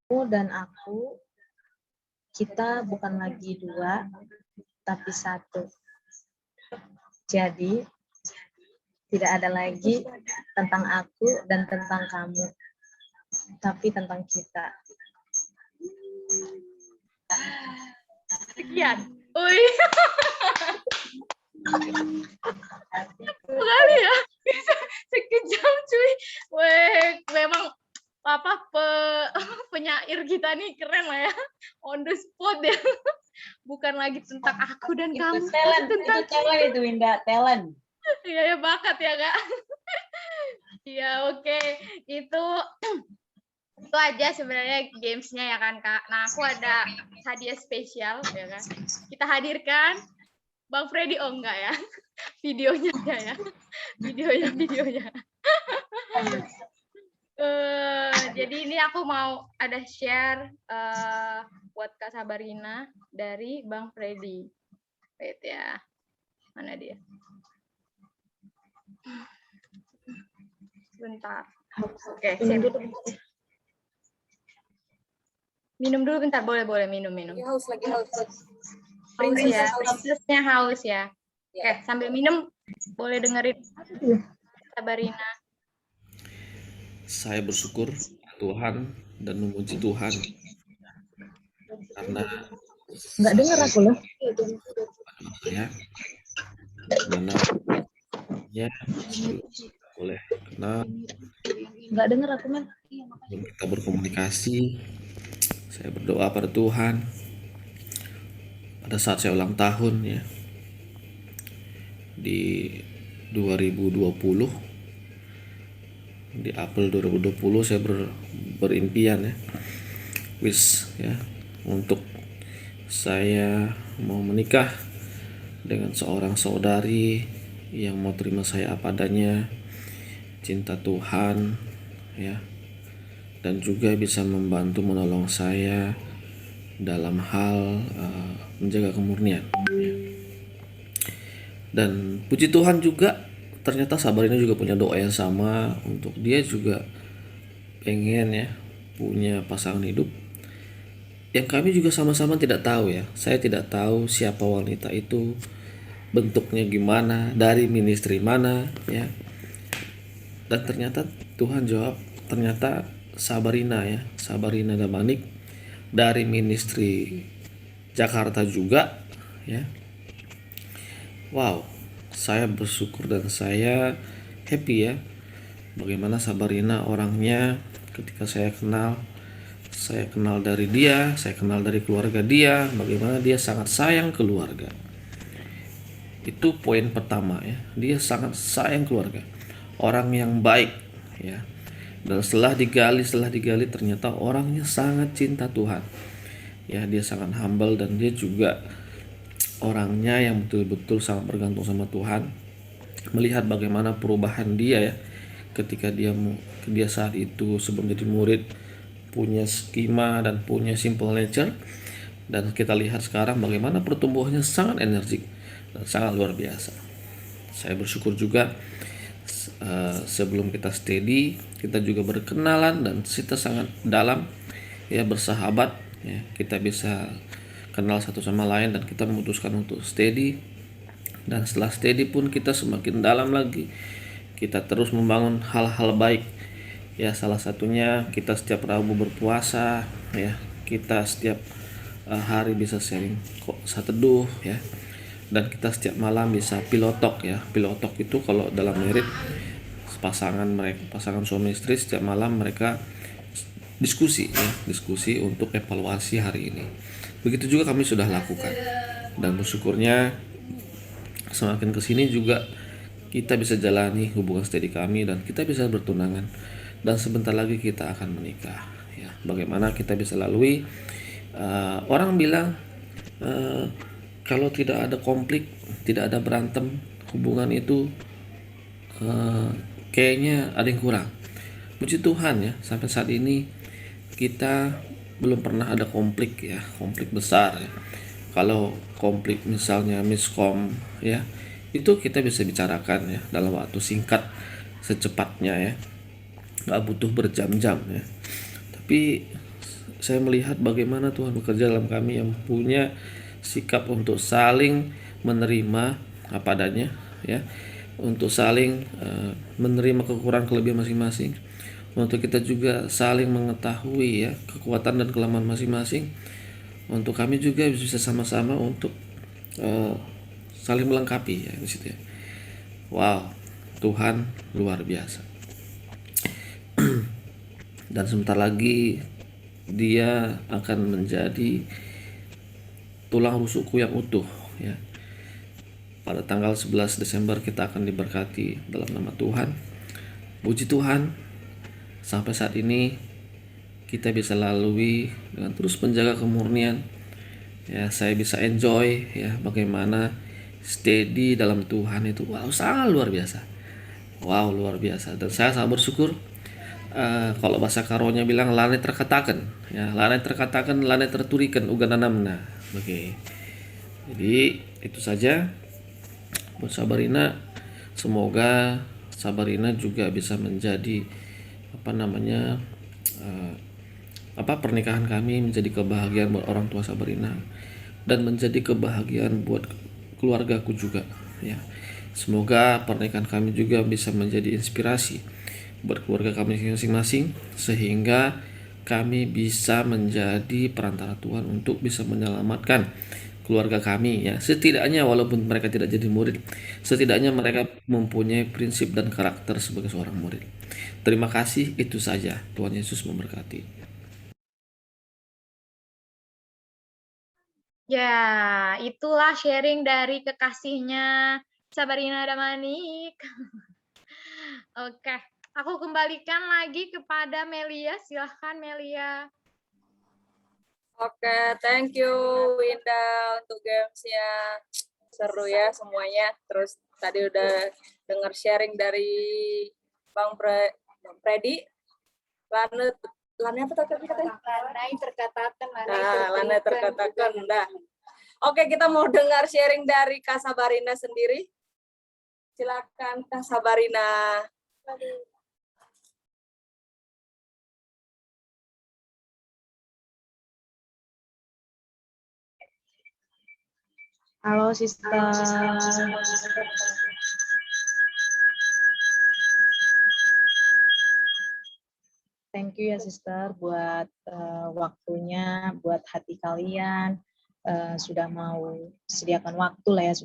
dan aku, kita bukan lagi dua, tapi satu. Jadi, tidak ada lagi tentang aku dan tentang kamu, tapi tentang kita. Sekian. Ui. Kali ya. Bisa sekejam cuy. Weh, memang penyair kita nih keren lah ya. On the spot ya. Bukan lagi tentang aku dan Itu kamu. talent, Tentang itu talent itu Winda, talent. Iya ya, bakat ya Kak. Iya, oke. Itu aja sebenarnya gamesnya ya kan Kak. Nah, aku ada hadiah spesial ya kan. Kita hadirkan Bang Freddy. Oh enggak ya. Videonya aja ya. Videonya. Jadi ini aku mau ada share buat Kak Sabarina dari Bang Freddy. Wait ya. Mana dia? Bentar. Oke, minum dulu bentar, boleh minum. Haus lagi haus. Haus ya, princessnya haus ya. Oke, sambil minum boleh dengerin Sabarina. Saya bersyukur Tuhan dan memuji Tuhan karena Nggak dengar aku loh. ya mana ya boleh kenal, Nggak dengar aku men. kita berkomunikasi. Saya berdoa pada Tuhan pada saat saya ulang tahun ya di 2020, di April 2020 saya berimpian ya, wish ya, untuk saya mau menikah dengan seorang saudari yang mau terima saya apa adanya, cinta Tuhan ya, dan juga bisa membantu menolong saya dalam hal menjaga kemurnian. Dan puji Tuhan juga ternyata Sabarina juga punya doa yang sama, untuk dia juga pengen ya punya pasangan hidup yang kami juga sama-sama tidak tahu ya. Saya tidak tahu siapa wanita itu, bentuknya gimana, dari ministry mana ya. Dan ternyata Tuhan jawab, ternyata Sabarina ya, Sabarina Damanik dari ministry Jakarta juga ya. Wow, saya bersyukur dan saya happy ya. Bagaimana Sabarina orangnya, ketika saya kenal dari dia, saya kenal dari keluarga dia, bagaimana dia sangat sayang keluarga. Itu poin pertama ya, dia sangat sayang keluarga, orang yang baik ya. Dan setelah digali ternyata orangnya sangat cinta Tuhan ya. Dia sangat humble dan dia juga orangnya yang betul-betul sangat bergantung sama Tuhan. Melihat bagaimana perubahan dia ya, ketika dia saat itu sebelum jadi murid punya skema dan punya simple nature, dan kita lihat sekarang bagaimana pertumbuhannya sangat energik dan sangat luar biasa. Saya bersyukur juga sebelum kita steady, kita juga berkenalan dan kita sangat dalam ya, bersahabat ya, kita bisa kenal satu sama lain dan kita memutuskan untuk steady. Dan setelah steady pun kita semakin dalam lagi, kita terus membangun hal-hal baik ya. Salah satunya kita setiap Rabu berpuasa ya, kita setiap hari bisa sharing saat teduh ya, dan kita setiap malam bisa pilotok ya. Pilotok itu kalau dalam merit pasangan suami istri, setiap malam mereka diskusi ya, diskusi untuk evaluasi hari ini. Begitu juga kami sudah lakukan, dan bersyukurnya semakin kesini juga kita bisa jalani hubungan steady kami dan kita bisa bertunangan, dan sebentar lagi kita akan menikah ya. Bagaimana kita bisa lalui orang bilang kalau tidak ada konflik, tidak ada berantem, hubungan itu kayaknya ada yang kurang. Puji Tuhan ya, sampai saat ini kita belum pernah ada konflik ya, konflik besar ya. Kalau konflik misalnya miskom ya, itu kita bisa bicarakan ya dalam waktu singkat, secepatnya ya, nggak butuh berjam-jam ya. Tapi saya melihat bagaimana Tuhan bekerja dalam kami yang punya sikap untuk saling menerima apa adanya, ya, untuk saling menerima kekurangan kelebihan masing-masing, untuk kita juga saling mengetahui ya kekuatan dan kelemahan masing-masing, untuk kami juga bisa sama-sama untuk saling melengkapi ya di situ ya. Wow, Tuhan luar biasa. Dan sebentar lagi dia akan menjadi tulang rusukku yang utuh ya. Pada tanggal 11 Desember kita akan diberkati dalam nama Tuhan. Puji Tuhan, sampai saat ini kita bisa lalui dengan terus menjaga kemurnian. Ya, saya bisa enjoy ya bagaimana steady dalam Tuhan itu. Wow, sangat luar biasa. Wow, luar biasa. Dan saya sangat bersyukur. Kalau bahasa karonya bilang lane terkatakan ya, lane terkatakan, lane terturikan uga nanamna. Oke. Jadi itu saja buat Sabarina. Semoga Sabarina juga bisa menjadi pernikahan kami menjadi kebahagiaan buat orang tua Sabarina dan menjadi kebahagiaan buat keluargaku juga ya. Semoga pernikahan kami juga bisa menjadi inspirasi buat keluarga kami masing-masing, sehingga kami bisa menjadi perantara Tuhan untuk bisa menyelamatkan keluarga kami ya. Setidaknya walaupun mereka tidak jadi murid, setidaknya mereka mempunyai prinsip dan karakter sebagai seorang murid. Terima kasih, itu saja. Tuhan Yesus memberkati. Ya, itulah sharing dari kekasihnya Sabarina Damanik. Oke, aku kembalikan lagi kepada Melia. Silahkan Melia. Oke, thank you Winda untuk gamesnya. Seru ya semuanya. Terus tadi udah dengar sharing dari Bang Freddy. Lana apa tadi katanya? Lanai terkatakan. Lana terkatakan. Nah. Oke, kita mau dengar sharing dari Kak Sabarina sendiri. Silakan Kak Sabarina. Halo, Sister. Thank you ya, Sister, buat waktunya, buat hati kalian. Sudah mau sediakan waktu lah ya,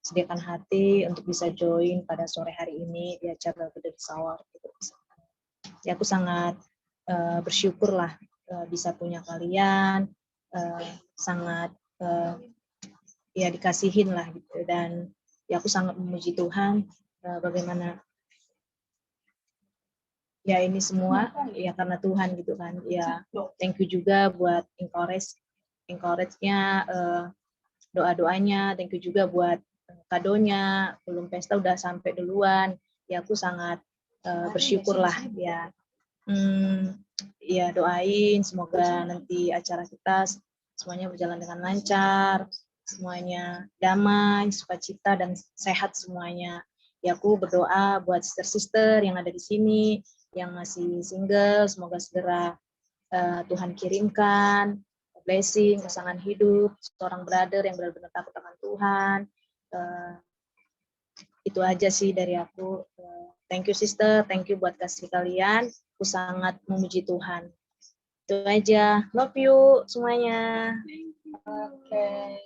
sediakan hati untuk bisa join pada sore hari ini di acara Beda di Sawar. Gitu. Ya, aku sangat bersyukur lah bisa punya kalian, sangat ya dikasihin lah gitu, dan ya aku sangat memuji Tuhan bagaimana ya ini semua ya karena Tuhan gitu kan. Ya thank you juga buat encourage-nya, doa-doanya, thank you juga buat kadonya, belum pesta udah sampai duluan. Ya aku sangat bersyukur lah ya. Ya doain semoga nanti acara kita semuanya berjalan dengan lancar, semuanya damai, sukacita dan sehat semuanya. Ya aku berdoa buat sister-sister yang ada di sini, yang masih single, semoga segera Tuhan kirimkan blessing, pasangan hidup, seorang brother yang benar-benar takut akan Tuhan. Itu aja sih dari aku. Thank you sister, thank you buat kasih kalian. Aku sangat memuji Tuhan. Itu aja. Love you semuanya. Oke.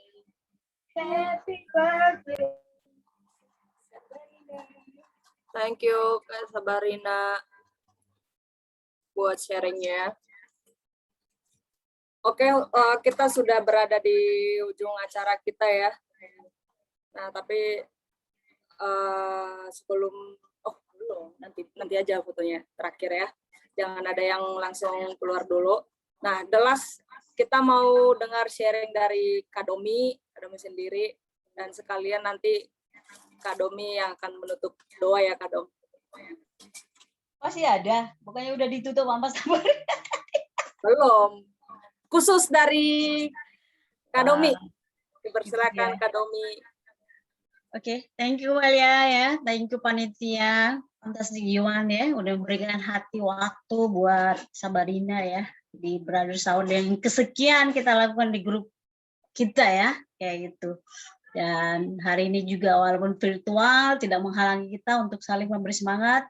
Happy birthday. Thank you Kak Sabarina buat sharingnya. Oke, kita sudah berada di ujung acara kita ya. Nah, tapi sebelum belum, nanti aja fotonya terakhir ya. Jangan ada yang langsung keluar dulu. Nah, the last kita mau dengar sharing dari Kak Domi sendiri, dan sekalian nanti Kak Domi yang akan menutup doa ya Kak Dom. Masih ada, pokoknya udah ditutup Mas Sabar. Belum. Khusus dari Kak Domi. Dipersilakan Ya. Kak Domi. Oke, thank you Walia ya, thank you panitia. Fantastic Yuan ya, udah memberikan hati waktu buat Sabarina ya di Brothers Hour yang kesekian kita lakukan di grup kita ya, kayak gitu. Dan hari ini juga walaupun virtual tidak menghalangi kita untuk saling memberi semangat,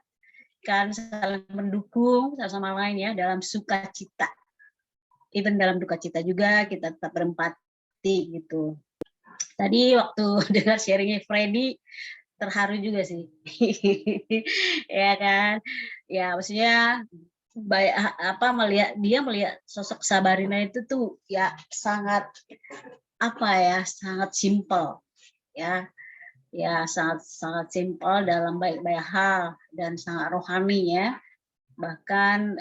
kan saling mendukung satu sama lain ya dalam sukacita. Even dalam duka cita juga kita tetap berempati gitu. Tadi waktu dengar sharingnya Freddy terharu juga sih. Ya kan? Ya maksudnya melihat sosok Sabarina itu tuh ya sangat sangat simpel ya sangat simpel dalam banyak hal dan sangat rohani ya, bahkan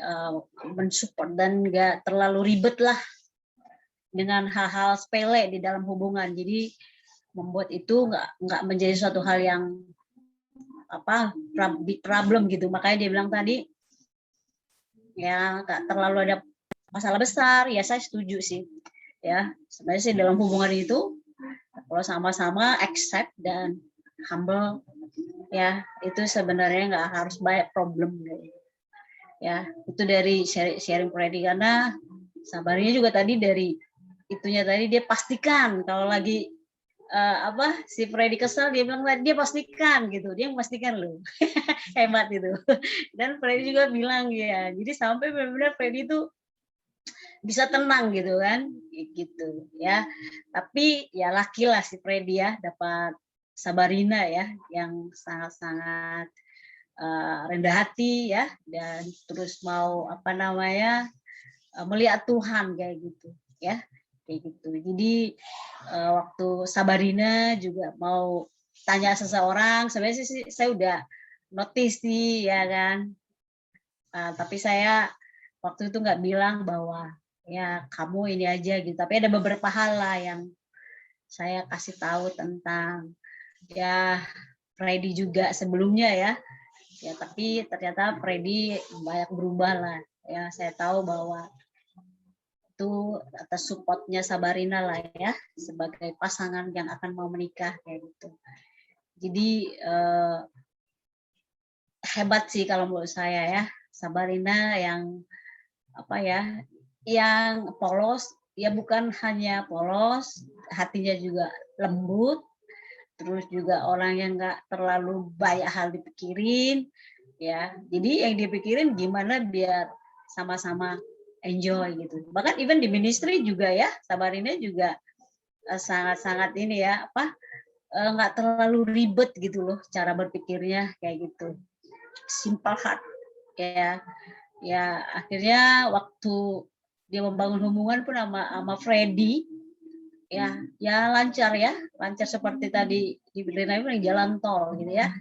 mensupport dan nggak terlalu ribet lah dengan hal-hal sepele di dalam hubungan, jadi membuat itu nggak menjadi suatu hal yang big problem gitu. Makanya dia bilang tadi ya nggak terlalu ada masalah besar. Ya saya setuju sih ya, sebenarnya sih dalam hubungan itu kalau sama-sama accept dan humble ya, itu sebenarnya nggak harus banyak problem ya. Itu dari sharing Freddy, karena sabarnya juga tadi dari itunya tadi dia pastikan kalau lagi si Freddy kesal, dia bilang dia pastikan gitu, dia memastikan loh. Hebat itu. Dan Freddy juga bilang ya, jadi sampai benar-benar Freddy itu bisa tenang gitu kan, gitu ya. Tapi ya lakilah si Freddy ya dapat Sabarina ya yang sangat-sangat rendah hati ya, dan terus mau melihat Tuhan kayak gitu ya, kayak gitu. Jadi waktu Sabarina juga mau tanya seseorang, sebenarnya sih saya udah notice sih ya kan, tapi saya waktu itu nggak bilang bahwa ya kamu ini aja gitu, tapi ada beberapa hal lah yang saya kasih tahu tentang ya Freddy juga sebelumnya ya, tapi ternyata Freddy banyak berubah lah ya. Saya tahu bahwa itu atas supportnya Sabarina lah ya sebagai pasangan yang akan mau menikah kayak gitu. Jadi hebat sih kalau menurut saya ya Sabarina yang yang polos ya, bukan hanya polos, hatinya juga lembut, terus juga orang yang nggak terlalu banyak hal dipikirin ya. Jadi yang dipikirin gimana biar sama-sama enjoy gitu. Bahkan even di ministry juga ya, Sabarina juga sangat-sangat ini ya nggak terlalu ribet gitu loh cara berpikirnya kayak gitu. Simple heart ya akhirnya waktu dia membangun hubungan pun sama Freddy ya lancar seperti tadi dibilang jalan tol gitu ya.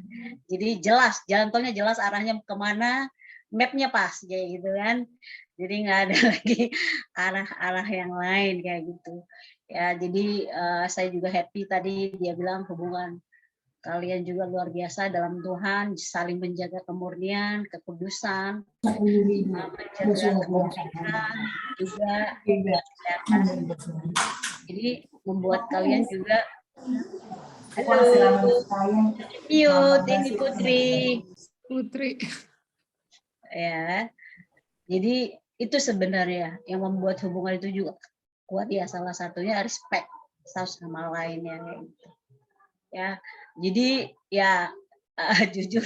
Jadi jelas jalan tolnya, jelas arahnya kemana, mapnya pas kayak gitu kan. Jadi nggak ada lagi arah-arah yang lain kayak gitu ya. Jadi saya juga happy tadi dia bilang hubungan kalian juga luar biasa dalam Tuhan, saling menjaga kemurnian, kekudusan, menjaga kebersihan juga kesehatan. Jadi membuat kalian juga mute ini Putri ya. Jadi itu sebenarnya yang membuat hubungan itu juga kuat ya, salah satunya respect satu sama lainnya gitu ya. Jadi ya jujur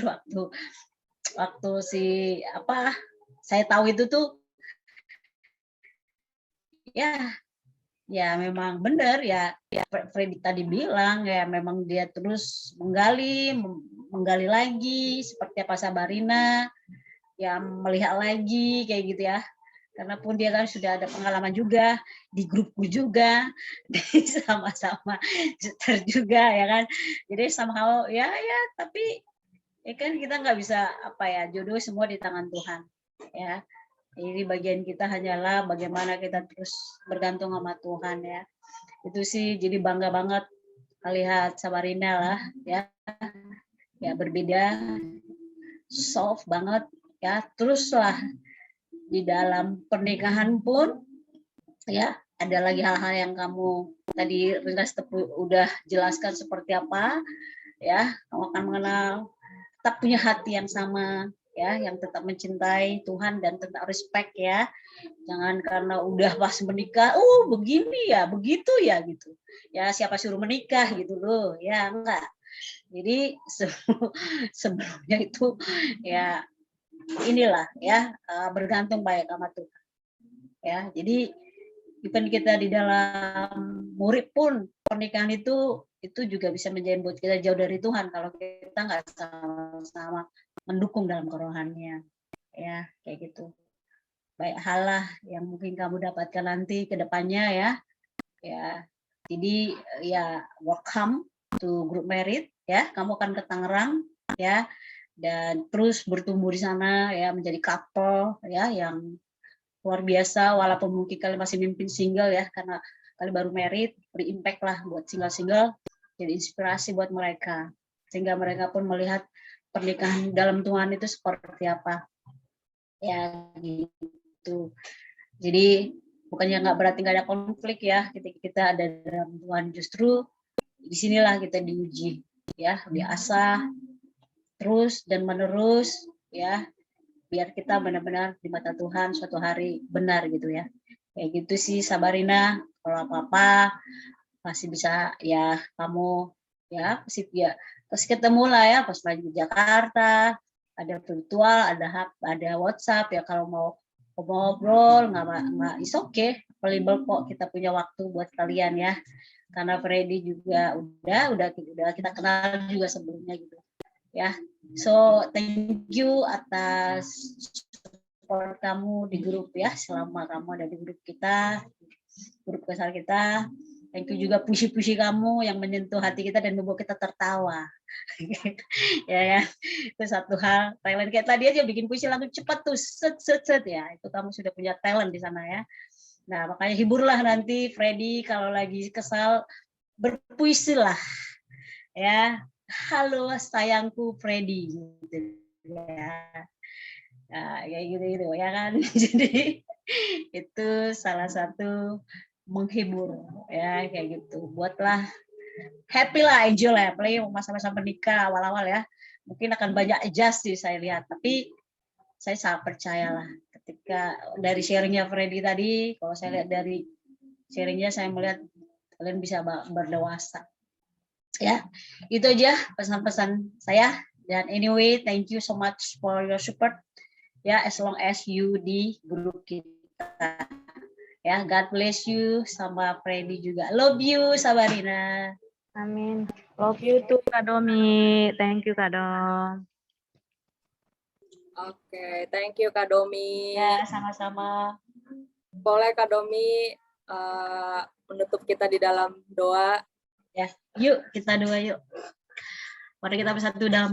waktu saya tahu itu tuh ya memang benar ya Freddy tadi bilang ya, memang dia terus menggali lagi seperti apa Sabarina ya, melihat lagi kayak gitu ya, karena pun dia kan sudah ada pengalaman juga di grupku juga, sama-sama juter juga ya kan. Jadi somehow ya tapi ya kan kita nggak bisa jodoh semua di tangan Tuhan ya. Jadi bagian kita hanyalah bagaimana kita terus bergantung sama Tuhan ya. Itu sih jadi bangga banget melihat Sabarina lah ya berbeda, soft banget ya. Teruslah di dalam pernikahan pun ya ada lagi hal-hal yang kamu tadi Rindas udah jelaskan seperti apa ya. Kamu akan mengenal tetap punya hati yang sama, ya, yang tetap mencintai Tuhan dan tetap respect ya. Jangan karena udah pas menikah, begini ya, begitu ya gitu. Ya siapa suruh menikah gitu loh, ya enggak. Jadi sebelumnya itu ya inilah ya bergantung baik sama Tuhan. Ya, jadi even kita di dalam murid pun pernikahan itu juga bisa menjadi buat kita jauh dari Tuhan kalau kita nggak sama-sama mendukung dalam kerohanian, ya kayak gitu. Baik hal lah yang mungkin kamu dapatkan nanti ke depannya ya. Ya, jadi ya welcome to Group Merit ya. Kamu akan ke Tangerang ya dan terus bertumbuh di sana ya menjadi couple ya yang luar biasa, walaupun mungkin kalian masih mimpin single ya, karena kalian baru married, berimpact lah buat single-single, jadi inspirasi buat mereka. Sehingga mereka pun melihat pernikahan dalam Tuhan itu seperti apa. Ya gitu. Jadi bukannya nggak berarti nggak ada konflik ya, ketika kita ada dalam Tuhan, justru disinilah kita diuji, ya, diasah terus dan menerus, ya, biar kita benar-benar di mata Tuhan suatu hari benar gitu ya. Kayak gitu sih Sabarina, kalau apa-apa masih bisa ya kamu ya pasti ya terus ketemu lah ya pas lagi di Jakarta, ada virtual, ada WhatsApp ya kalau mau ngobrol nggak is okay, available kok, kita punya waktu buat kalian ya. Karena Freddy juga udah kita kenal juga sebelumnya gitu ya. So thank you atas support kamu di grup ya, selama kamu ada di grup kita, grup besar kita. Thank you juga puisi-puisi kamu yang menyentuh hati kita dan membuat kita tertawa. Ya, itu satu hal. Talent kayak tadi aja bikin puisi langsung cepat tuh, set ya. Itu kamu sudah punya talent di sana ya. Nah makanya hiburlah nanti Freddy kalau lagi kesal, berpuisi lah ya. Halo sayangku Freddy gitu ya. Nah, kayak gitu ya kan. Jadi itu salah satu menghibur ya kayak gitu. Buatlah happy lah, enjoy lah, apalagi masa-masa menikah awal-awal ya. Mungkin akan banyak adjust sih saya lihat, tapi saya sangat percayalah ketika dari sharingnya Freddy tadi, kalau saya lihat dari sharingnya saya melihat kalian bisa berdewasa. Ya, itu aja pesan-pesan saya. Dan anyway, thank you so much for your support. Ya, as long as you di grup kita. Ya, God bless you sama Freddy juga. Love you, Sabarina. Amin. Love you too, Kak Domi. Thank you, Kak Dom. Oke, thank you Kak Domi. Ya, sama-sama. Boleh Kak Domi menutup kita di dalam doa. Ya, yuk kita doa yuk. Mari kita bersatu dalam